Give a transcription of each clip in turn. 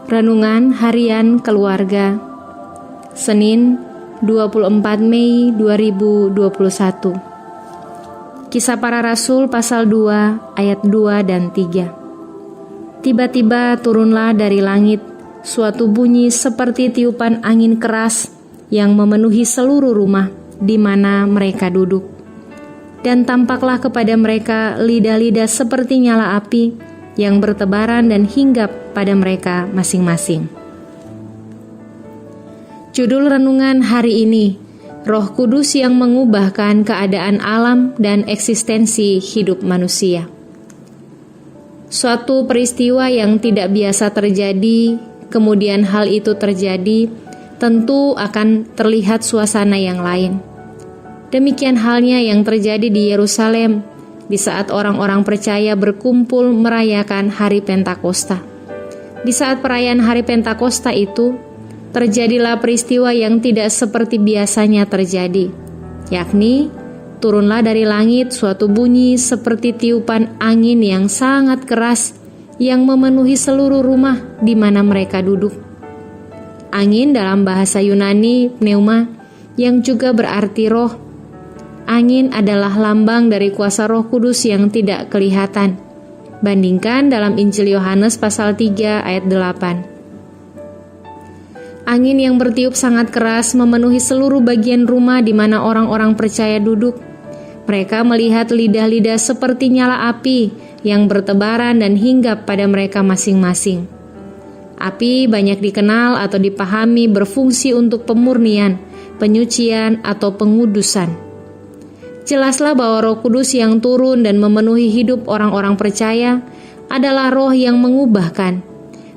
Renungan Harian Keluarga Senin 24 Mei 2021. Kisah Para Rasul pasal 2 ayat 2 dan 3. Tiba-tiba turunlah dari langit suatu bunyi seperti tiupan angin keras yang memenuhi seluruh rumah di mana mereka duduk. Dan tampaklah kepada mereka lidah-lidah seperti nyala api yang bertebaran dan hinggap pada mereka masing-masing. Judul renungan hari ini, Roh Kudus yang mengubahkan keadaan alam dan eksistensi hidup manusia. Suatu peristiwa yang tidak biasa terjadi, kemudian hal itu terjadi, tentu akan terlihat suasana yang lain. Demikian halnya yang terjadi di Yerusalem di saat orang-orang percaya berkumpul merayakan Hari Pentakosta. Di saat perayaan Hari Pentakosta itu, terjadilah peristiwa yang tidak seperti biasanya terjadi, yakni turunlah dari langit suatu bunyi seperti tiupan angin yang sangat keras yang memenuhi seluruh rumah di mana mereka duduk. Angin dalam bahasa Yunani pneuma, yang juga berarti roh. Angin adalah lambang dari kuasa Roh Kudus yang tidak kelihatan. Bandingkan dalam Injil Yohanes pasal 3 ayat 8. Angin yang bertiup sangat keras memenuhi seluruh bagian rumah di mana orang-orang percaya duduk. Mereka melihat lidah-lidah seperti nyala api yang bertebaran dan hinggap pada mereka masing-masing. Api banyak dikenal atau dipahami berfungsi untuk pemurnian, penyucian, atau pengudusan. Jelaslah bahwa Roh Kudus yang turun dan memenuhi hidup orang-orang percaya adalah roh yang mengubahkan.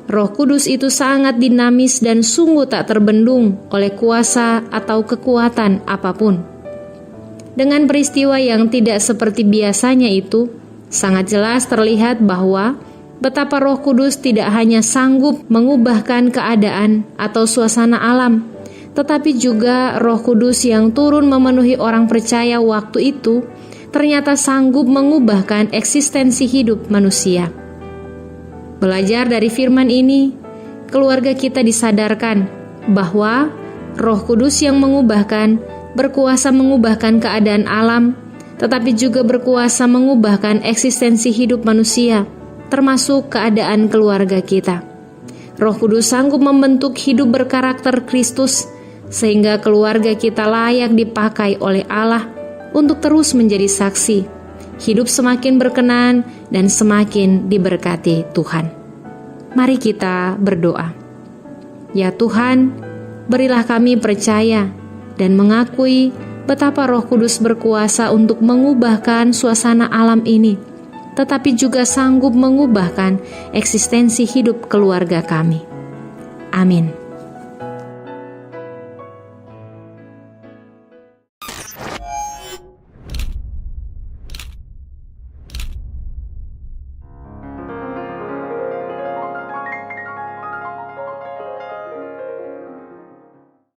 Roh Kudus itu sangat dinamis dan sungguh tak terbendung oleh kuasa atau kekuatan apapun. Dengan peristiwa yang tidak seperti biasanya itu, sangat jelas terlihat bahwa betapa Roh Kudus tidak hanya sanggup mengubahkan keadaan atau suasana alam, tetapi juga Roh Kudus yang turun memenuhi orang percaya waktu itu ternyata sanggup mengubahkan eksistensi hidup manusia. Belajar dari firman ini, keluarga kita disadarkan bahwa Roh Kudus yang mengubahkan berkuasa mengubahkan keadaan alam, tetapi juga berkuasa mengubahkan eksistensi hidup manusia, termasuk keadaan keluarga kita. Roh Kudus sanggup membentuk hidup berkarakter Kristus, sehingga keluarga kita layak dipakai oleh Allah untuk terus menjadi saksi, hidup semakin berkenan dan semakin diberkati Tuhan. Mari kita berdoa. Ya Tuhan, berilah kami percaya dan mengakui betapa Roh Kudus berkuasa untuk mengubahkan suasana alam ini, tetapi juga sanggup mengubahkan eksistensi hidup keluarga kami. Amin.